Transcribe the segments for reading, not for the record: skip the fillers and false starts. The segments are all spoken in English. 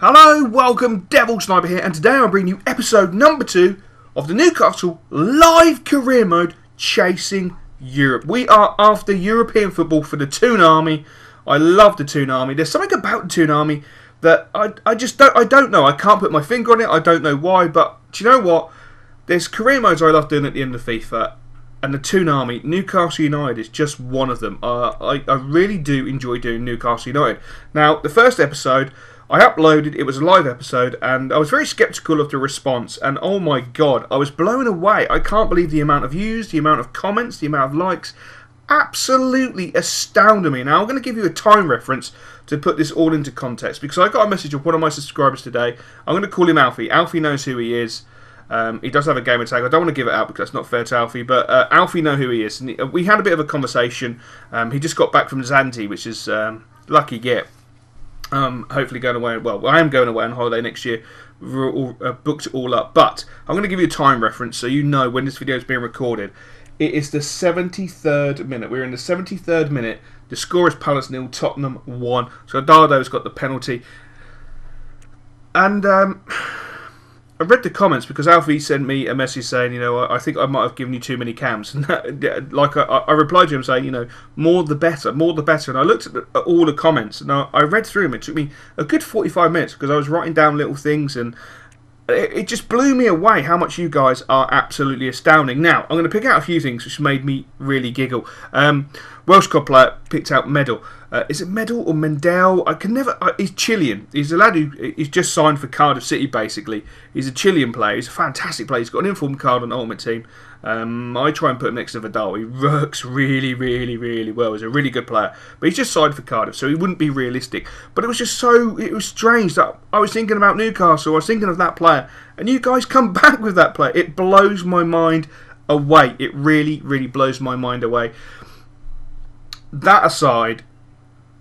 Hello, welcome, Devil Sniper here, and today I'm bringing you episode number 2 of the Newcastle live career mode Chasing Europe. We are after European football for the Toon Army. I love the Toon Army. There's something about the Toon Army that I don't know. I can't put my finger on it. I don't know why, but do you know what? There's career modes I love doing at the end of FIFA, and the Toon Army, Newcastle United, is just one of them. I really do enjoy doing Newcastle United. Now, the first episode I uploaded, it was a live episode, and I was very sceptical of the response, and oh my god, I was blown away. I can't believe the amount of views, the amount of comments, the amount of likes. Absolutely astounded me. Now, I'm going to give you a time reference to put this all into context, because I got a message of one of my subscribers today. I'm going to call him Alfie. Alfie knows who he is. He does have a gamer tag. I don't want to give it out because that's not fair to Alfie, but Alfie knows who he is. And we had a bit of a conversation. He just got back from Zante, which is lucky get. Hopefully going away. Well, I am going away on holiday next year. Booked it all up. But I'm going to give you a time reference so you know when this video is being recorded. It is the 73rd minute. We're in the 73rd minute. The score is Palace 0, Tottenham 1. So Dardo's got the penalty. And I read the comments because Alfie sent me a message saying, you know, I think I might have given you too many cams. And like I replied to him saying, you know, more the better, more the better. And I looked at all the comments and I read through them. It took me a good 45 minutes because I was writing down little things, and it just blew me away how much you guys are absolutely astounding. Now, I'm going to pick out a few things which made me really giggle. Welsh squad player picked out Medal. Is it Medal or Mendel? I can never. He's Chilean. He's a lad he's just signed for Cardiff City, basically. He's a Chilean player. He's a fantastic player. He's got an informed card on the Ultimate Team. I try and put him next to Vidal. He works really, really, really well. He's a really good player. But he's just signed for Cardiff, so he wouldn't be realistic. But it was just so. It was strange that I was thinking about Newcastle. I was thinking of that player. And you guys come back with that player. It blows my mind away. It really, really blows my mind away. That aside,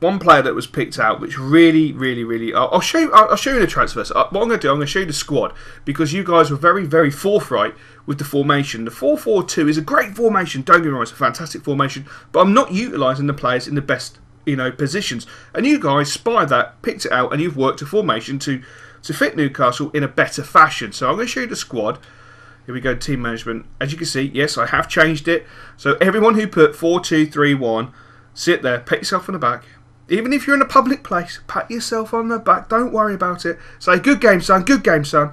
one player that was picked out, which really, really, really... I'll show you the transfers. What I'm going to do, I'm going to show you the squad, because you guys were very, very forthright with the formation. The 4-4-2 is a great formation. Don't get me wrong, it's a fantastic formation, but I'm not utilising the players in the best, positions. And you guys spied that, picked it out, and you've worked a formation to fit Newcastle in a better fashion. So I'm going to show you the squad. Here we go, team management. As you can see, yes, I have changed it. So everyone who put 4-2-3-1, sit there, pat yourself on the back. Even if you're in a public place, pat yourself on the back. Don't worry about it. Say, good game, son. Good game, son.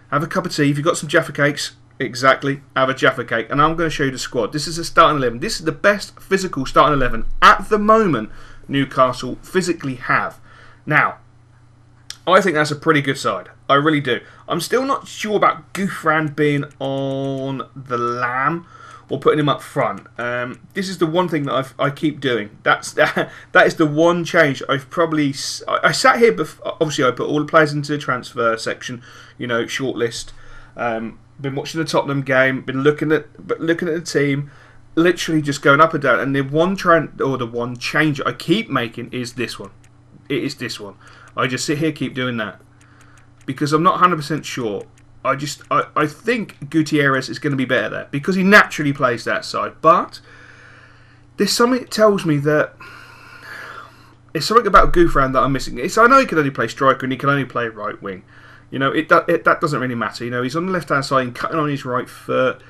Have a cup of tea. If you've got some Jaffa cakes, exactly, have a Jaffa cake. And I'm going to show you the squad. This is the starting 11. This is the best physical starting 11 at the moment Newcastle physically have. Now, I think that's a pretty good side. I really do. I'm still not sure about Gouffran being on the lamb or putting him up front. This is the one thing that I keep doing. That is the one change I've probably... I sat here, obviously I put all the players into the transfer section, shortlist. Been watching the Tottenham game, been looking at the team, literally just going up and down. And the one change I keep making is this one. It is this one. I just sit here, keep doing that, because I'm not 100% sure. I think Gutierrez is going to be better there because he naturally plays that side. But there's something that tells me that it's something about Gouffran that I'm missing. I know he can only play striker and he can only play right wing. That doesn't really matter. He's on the left hand side and cutting on his right foot.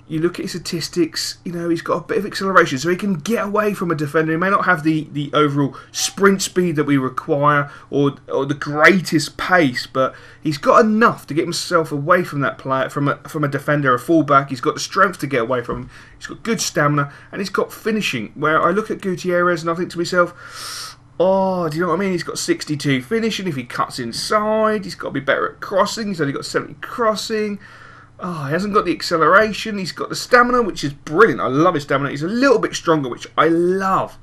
You look at his statistics, he's got a bit of acceleration, so he can get away from a defender. He may not have the overall sprint speed that we require or the greatest pace, but he's got enough to get himself away from that player, from a defender, a fullback. He's got the strength to get away from him. He's got good stamina, and he's got finishing. Where I look at Gutierrez and I think to myself, oh, do you know what I mean? He's got 62 finishing. If he cuts inside, he's got to be better at crossing. He's only got 70 crossing. Oh, he hasn't got the acceleration. He's got the stamina, which is brilliant. I love his stamina. He's a little bit stronger, which I love.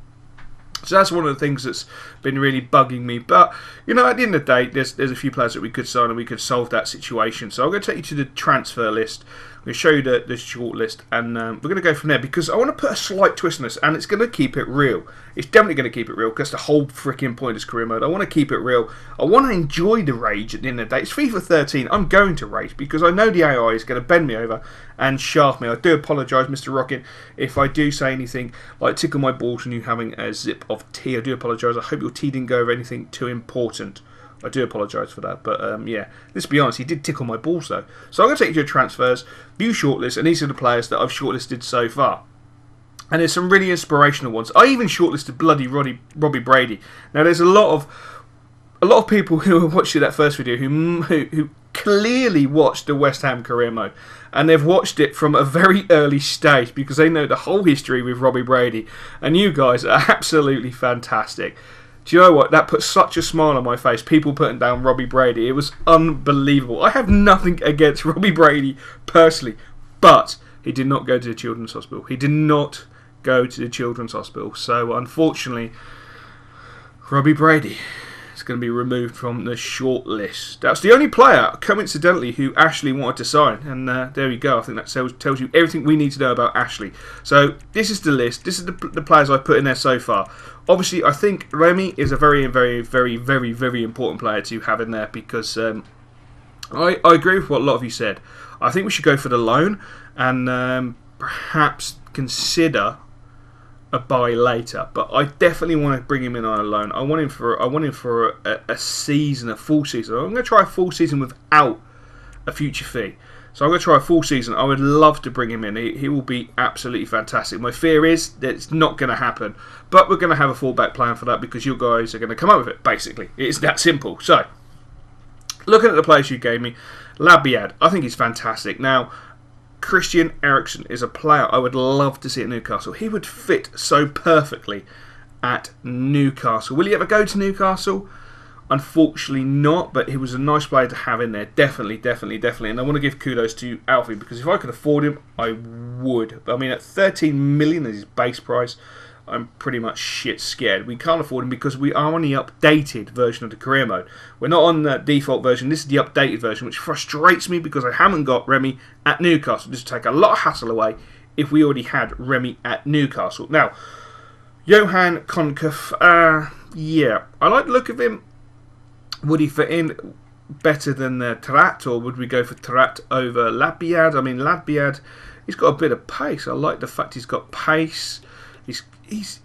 So that's one of the things that's been really bugging me. But, at the end of the day, there's a few players that we could sign and we could solve that situation. So I'm going to take you to the transfer list. I'm going to show you the short list, and we're going to go from there because I want to put a slight twist on this, and it's going to keep it real. It's definitely going to keep it real because the whole freaking point is career mode. I want to keep it real. I want to enjoy the rage at the end of the day. It's FIFA 13. I'm going to rage because I know the AI is going to bend me over and shaft me. I do apologise, Mr. Rockin, if I do say anything like tickle my balls and you having a zip of tea. I do apologise. I hope your tea didn't go over anything too important. I do apologise for that. But yeah, let's be honest, he did tickle my balls though. So I'm going to take you to transfers, view shortlist, and these are the players that I've shortlisted so far. And there's some really inspirational ones. I even shortlisted bloody Robbie Brady. Now there's a lot of people who watched that first video who clearly watched the West Ham career mode, and they've watched it from a very early stage because they know the whole history with Robbie Brady. And you guys are absolutely fantastic. Do you know what? That put such a smile on my face. People putting down Robbie Brady. It was unbelievable. I have nothing against Robbie Brady personally, but he did not go to the Children's Hospital. He did not go to the Children's Hospital. So unfortunately, Robbie Brady is going to be removed from the short list. That's the only player, coincidentally, who Ashley wanted to sign. And there we go. I think that tells you everything we need to know about Ashley. So this is the list. This is the players I've put in there so far. Obviously, I think Remy is a very, very, very, very, very important player to have in there because I agree with what a lot of you said. I think we should go for the loan and perhaps consider a buy later, but I definitely want to bring him in on a loan. I want him for a season, a full season. I'm going to try a full season without a future fee. So I'm going to try a full season. I would love to bring him in. He will be absolutely fantastic. My fear is that it's not going to happen, but we're going to have a fallback plan for that because you guys are going to come up with it. Basically, it's that simple. So, looking at the players you gave me, Labiad, I think he's fantastic. Now, Christian Eriksen is a player I would love to see at Newcastle. He would fit so perfectly at Newcastle. Will he ever go to Newcastle? Unfortunately not, but he was a nice player to have in there. Definitely. And I want to give kudos to Alfie because if I could afford him, I would. I mean, at 13 million as his base price, I'm pretty much shit scared. We can't afford him because we are on the updated version of the career mode. We're not on the default version. This is the updated version, which frustrates me because I haven't got Remy at Newcastle. This would take a lot of hassle away if we already had Remy at Newcastle. Now, Johan Konkuf, yeah, I like the look of him. Would he fit in better than Tarat, or would we go for Tarat over Labiad? I mean, Labiad, he's got a bit of pace. I like the fact he's got pace. He's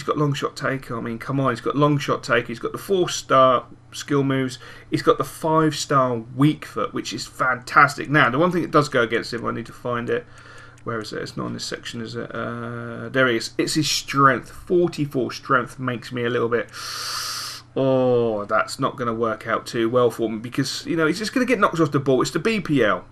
got long shot taker. I mean, come on, he's got long shot taker. He's got the 4-star skill moves. He's got the 5-star weak foot, which is fantastic. Now, the one thing that does go against him, I need to find it. Where is it? It's not in this section, is it? There he is. It's his strength. 44 strength makes me a little bit. Oh, that's not going to work out too well for me because he's just going to get knocked off the ball. It's the BPL.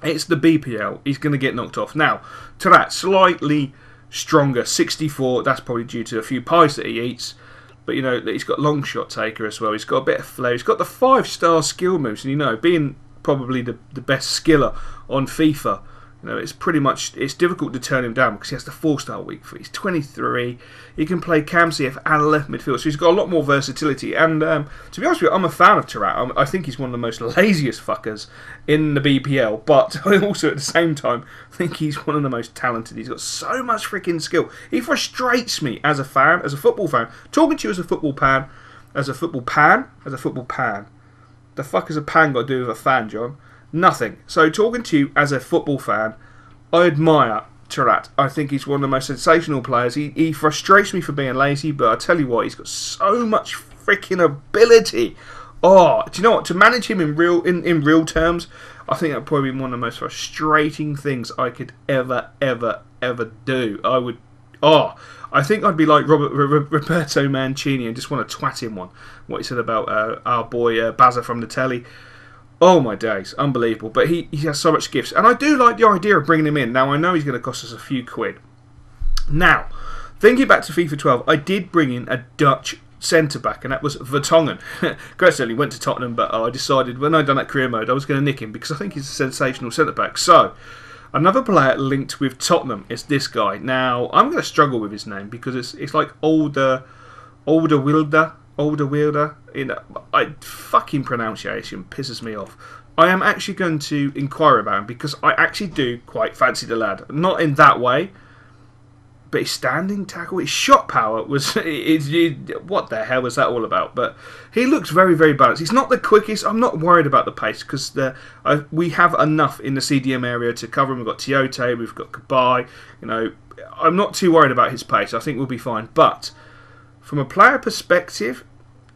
He's going to get knocked off. Now, Tarat, slightly stronger, 64. That's probably due to a few pies that he eats. But he's got long shot taker as well. He's got a bit of flair. He's got the 5-star skill moves. And being probably the best skiller on FIFA, it's difficult to turn him down because he has the 4-star weak foot. He's 23. He can play cam CF and left midfield, so he's got a lot more versatility. And to be honest with you, I'm a fan of Tarat. I think he's one of the most laziest fuckers in the BPL, but I also at the same time think he's one of the most talented. He's got so much freaking skill. He frustrates me as a fan, as a football fan. Talking to you as a football pan. The fuck has a pan got to do with a fan, John? Nothing. So talking to you as a football fan, I admire Tarat. I think he's one of the most sensational players. He frustrates me for being lazy, but I tell you what, he's got so much freaking ability. Oh, do you know what? To manage him in real terms, I think that'd probably be one of the most frustrating things I could ever do. I think I'd be like Roberto Mancini and just want to twat him one. What he said about our boy Bazza from the telly. Oh my days, unbelievable. But he has so much gifts. And I do like the idea of bringing him in. Now, I know he's going to cost us a few quid. Now, thinking back to FIFA 12, I did bring in a Dutch centre-back, and that was Vertonghen. Coincidentally went to Tottenham, but I decided when I'd done that career mode, I was going to nick him because I think he's a sensational centre-back. So, another player linked with Tottenham is this guy. Now, I'm going to struggle with his name because it's like older Wilder. Fucking pronunciation pisses me off. I am actually going to inquire about him because I actually do quite fancy the lad. Not in that way, but his standing tackle, his shot power was... what the hell was that all about? But he looks very, very balanced. He's not the quickest. I'm not worried about the pace because we have enough in the CDM area to cover him. We've got Tiote, we've got Kabai. I'm not too worried about his pace. I think we'll be fine. But from a player perspective,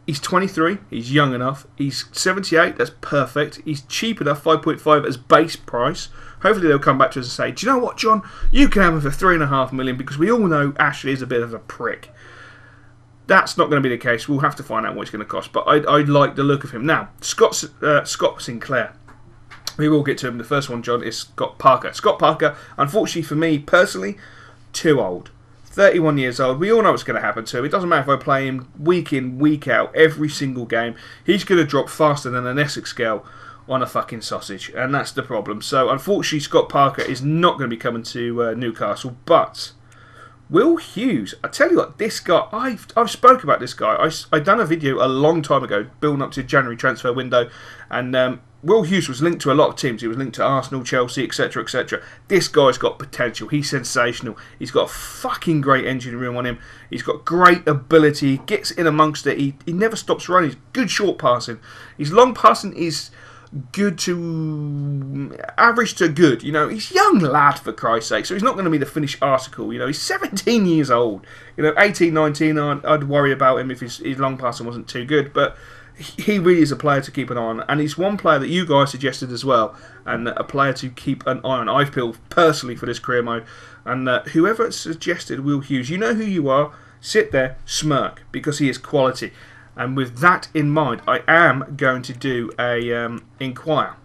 He's 23, he's young enough, he's 78, that's perfect. He's cheap enough, 5.5 as base price. Hopefully they'll come back to us and say, do you know what, John? You can have him for $3.5 million, because we all know Ashley is a bit of a prick. That's not going to be the case. We'll have to find out what it's going to cost. But I like the look of him. Now, Scott Sinclair. We will get to him. The first one, John, is Scott Parker. Scott Parker, unfortunately for me personally, too old. 31 years old. We all know what's going to happen to him. It doesn't matter if I play him week in, week out, every single game. He's going to drop faster than an Essex girl on a fucking sausage. And that's the problem. So, unfortunately, Scott Parker is not going to be coming to Newcastle. But Will Hughes, I tell you what, this guy, I've spoke about this guy. I done a video a long time ago, building up to January transfer window. And Will Hughes was linked to a lot of teams. He was linked to Arsenal, Chelsea, etc, etc. This guy's got potential. He's sensational. He's got a fucking great engine room on him. He's got great ability. He gets in amongst it. He never stops running. He's good short passing. His long passing is good to average to good. You know, he's a young lad, for Christ's sake, so he's not going to be the finished article. You know, he's 17 years old. You know, 18, 19, I'd worry about him if his long passing wasn't too good, but he really is a player to keep an eye on, and he's one player that you guys suggested as well, and a player to keep an eye on. I feel personally for this career mode, and whoever suggested Will Hughes, you know who you are. Sit there, smirk, because he is quality. And with that in mind, I am going to do a inquire.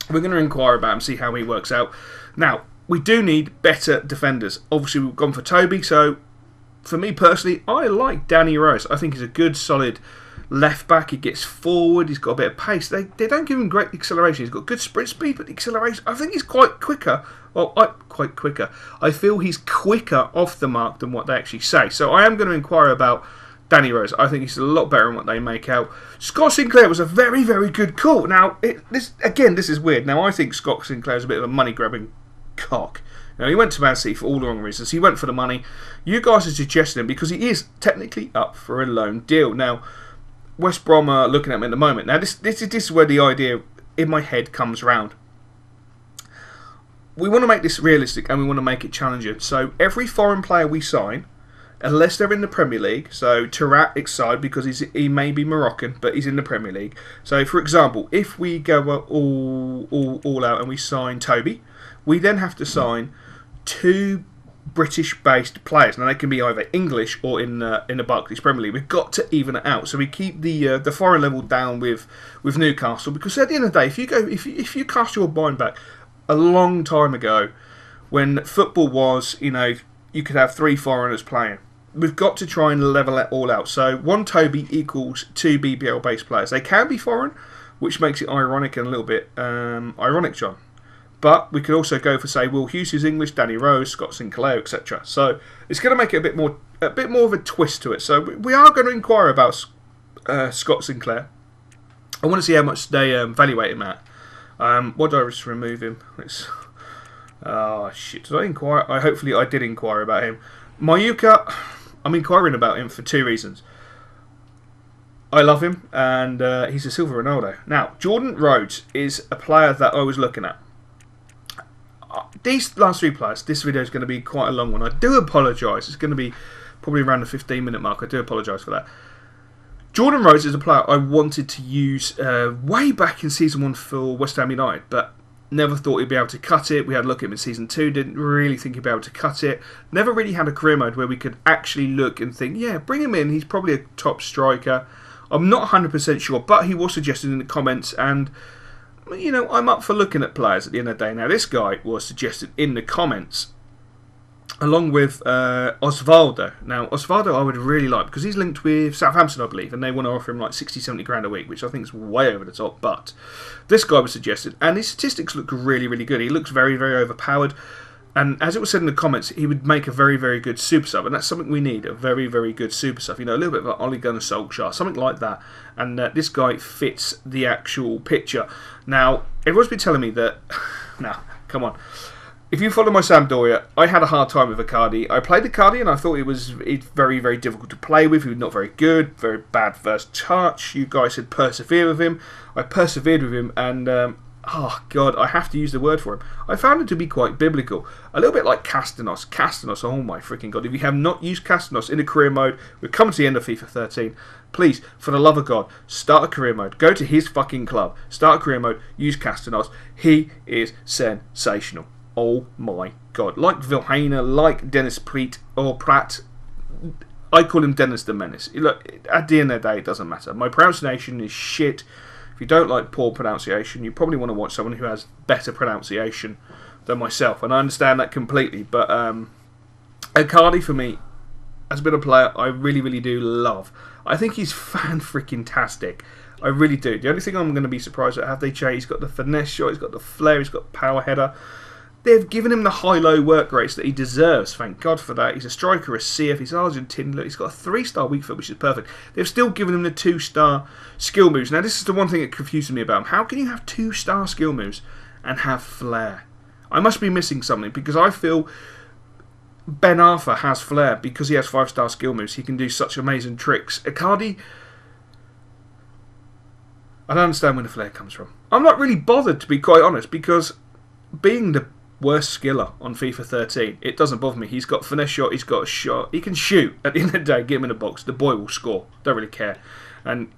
We're going to inquire about him, see how he works out. Now, we do need better defenders. Obviously, we've gone for Toby, so for me personally, I like Danny Rose. I think he's a good, solid left back. He gets forward, he's got a bit of pace. They don't give him great acceleration. He's got good sprint speed, but the acceleration, I think he's quite quicker. Well, quite quicker. I feel he's quicker off the mark than what they actually say. So I am going to inquire about Danny Rose. I think he's a lot better than what they make out. Scott Sinclair was a very, very good call. Now, this is weird. Now, I think Scott Sinclair is a bit of a money-grabbing cock. Now, he went to Man City for all the wrong reasons. He went for the money. You guys are suggesting him because he is technically up for a loan deal. Now, West Brom are looking at him at the moment. Now, this is where the idea in my head comes round. We want to make this realistic and we want to make it challenging. So, every foreign player we sign, unless they're in the Premier League, so Tarat excited because he may be Moroccan, but he's in the Premier League. So, for example, if we go all out and we sign Toby, we then have to sign 2 British-based players. Now they can be either English or in the Barclays Premier League. We've got to even it out, so we keep the foreign level down with Newcastle. Because at the end of the day, if you cast your mind back a long time ago, when football was, you know, you could have 3 foreigners playing. We've got to try and level it all out. So 1 Toby equals 2 BBL-based players. They can be foreign, which makes it ironic and a little bit ironic, John. But we could also go for, say, Will Hughes, who's English, Danny Rose, Scott Sinclair, etc. So it's going to make it a bit more of a twist to it. So we are going to inquire about Scott Sinclair. I want to see how much they evaluate him at. What do I just remove him? Oh shit! Did I inquire? Hopefully I did inquire about him. Mayuka, I'm inquiring about him for 2 reasons. I love him, and he's a Silver Ronaldo. Now, Jordan Rhodes is a player that I was looking at. These last 3 players, this video is going to be quite a long one. I do apologise. It's going to be probably around the 15-minute mark. I do apologise for that. Jordan Rhodes is a player I wanted to use way back in Season 1 for West Ham United, but never thought he'd be able to cut it. We had a look at him in Season 2, didn't really think he'd be able to cut it. Never really had a career mode where we could actually look and think, yeah, bring him in. He's probably a top striker. I'm not 100% sure, but he was suggested in the comments, and you know, I'm up for looking at players at the end of the day. Now, this guy was suggested in the comments, along with Osvaldo. Now, Osvaldo I would really like, because he's linked with Southampton, I believe, and they want to offer him like 60, 70 grand a week, which I think is way over the top. But this guy was suggested, and his statistics look really, really good. He looks very, very overpowered. And as it was said in the comments, he would make a very, very good super sub. And that's something we need, a very, very good super sub. You know, a little bit of an Ole Gunnar Solskjaer, something like that. And this guy fits the actual picture. Now, everyone's been telling me that... now, come on. If you follow my Sampdoria, I had a hard time with Icardi. I played Icardi and I thought it's very, very difficult to play with. He was not very good, very bad first touch. You guys said persevere with him. I persevered with him, and oh God, I have to use the word for him. I found him to be quite biblical. A little bit like Castanos. Castanos, oh my freaking God. If you have not used Castanos in a career mode, we're coming to the end of FIFA 13. Please, for the love of God, start a career mode. Go to his fucking club. Start a career mode. Use Castanos. He is sensational. Oh my God. Like Vilhena, like Dennis Pratt. I call him Dennis the Menace. Look, at the end of the day, it doesn't matter. My pronunciation is shit. If you don't like poor pronunciation, you probably want to watch someone who has better pronunciation than myself, and I understand that completely. But Icardi, for me, has been a player I really, really do love. I think he's fan-freaking-tastic. I really do. The only thing I'm going to be surprised at, have they changed? He's got the finesse shot, he's got the flair, he's got the power header. They've given him the high-low work rates that he deserves. Thank God for that. He's a striker, a CF. He's Argentine. Look, he's got a 3-star weak foot, which is perfect. They've still given him the 2-star skill moves. Now, this is the one thing that confuses me about him. How can you have 2-star skill moves and have flair? I must be missing something, because I feel Ben Arthur has flair because he has 5-star skill moves. He can do such amazing tricks. Icardi, I don't understand where the flair comes from. I'm not really bothered, to be quite honest, because being the worst skiller on FIFA 13, it doesn't bother me. He's got finesse shot, he's got a shot, he can shoot. At the end of the day, get him in a box, the boy will score. Don't really care. And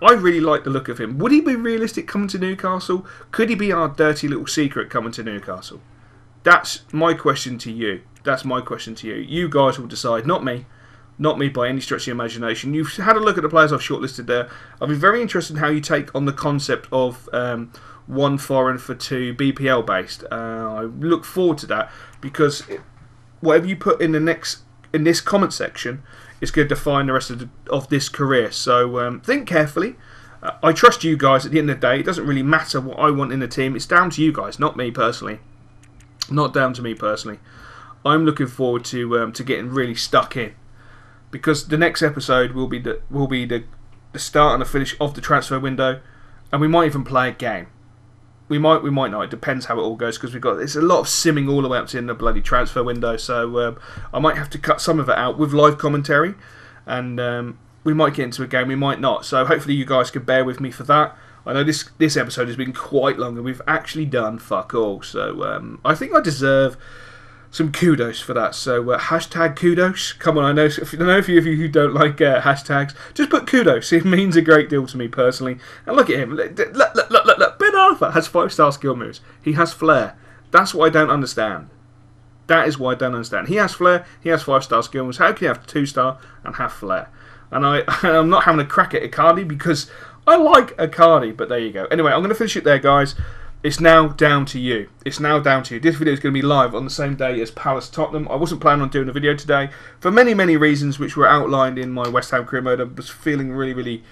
I really like the look of him. Would he be realistic coming to Newcastle? Could he be our dirty little secret coming to Newcastle? That's my question to you. That's my question to you. You guys will decide, not me. Not me by any stretch of the imagination. You've had a look at the players I've shortlisted there. I'll be very interested in how you take on the concept of 1 foreign for 2 BPL based. I look forward to that, because whatever you put in this comment section is going to define the rest of this career. So think carefully. I trust you guys at the end of the day. It doesn't really matter what I want in the team. It's down to you guys, not me personally. Not down to me personally. I'm looking forward to getting really stuck in, because the next episode will be the start and the finish of the transfer window, and we might even play a game. We might not. It depends how it all goes, because there's a lot of simming all the way up to in the bloody transfer window. So I might have to cut some of it out with live commentary, and we might get into a game. We might not. So hopefully you guys can bear with me for that. I know this episode has been quite long, and we've actually done fuck all. So I think I deserve some kudos for that. So hashtag kudos. Come on, I know a few of you who don't like hashtags. Just put kudos. It means a great deal to me personally. And look at him. Look. Ben Arthur has 5-star skill moves. He has flair. That's what I don't understand. That is what I don't understand. He has flair. He has 5-star skill moves. How can you have 2-star and have flair? And I'm not having a crack at Icardi, because I like Icardi. But there you go. Anyway, I'm going to finish it there, guys. It's now down to you. It's now down to you. This video is going to be live on the same day as Palace Tottenham. I wasn't planning on doing a video today for many, many reasons, which were outlined in my West Ham career mode. I was feeling really, really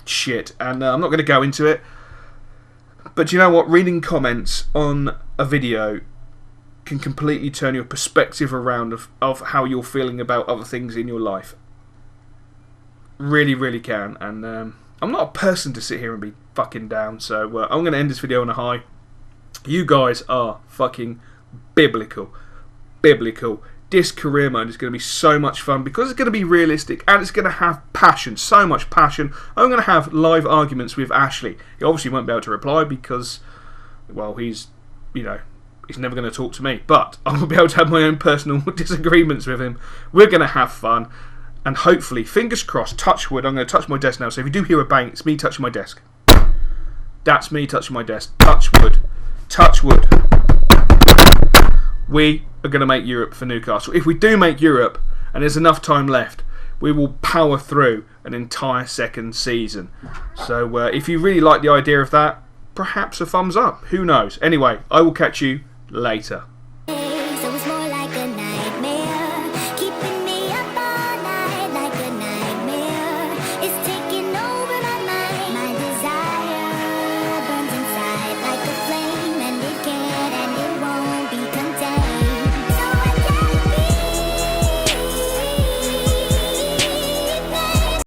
shit, and I'm not going to go into it. But you know what? Reading comments on a video can completely turn your perspective around of how you're feeling about other things in your life. Really, really can. And I'm not a person to sit here and be fucking down, so I'm going to end this video on a high. You guys are fucking biblical. This career mode is going to be so much fun, because it's going to be realistic and it's going to have passion, so much passion. I'm going to have live arguments with Ashley. He obviously won't be able to reply because, well, he's never going to talk to me, but I'll be able to have my own personal disagreements with him. We're going to have fun. And hopefully, fingers crossed, touch wood, I'm going to touch my desk now. So if you do hear a bang, it's me touching my desk. That's me touching my desk. Touch wood. Touch wood. We are going to make Europe for Newcastle. If we do make Europe, and there's enough time left, we will power through an entire second season. So if you really like the idea of that, perhaps a thumbs up. Who knows? Anyway, I will catch you later.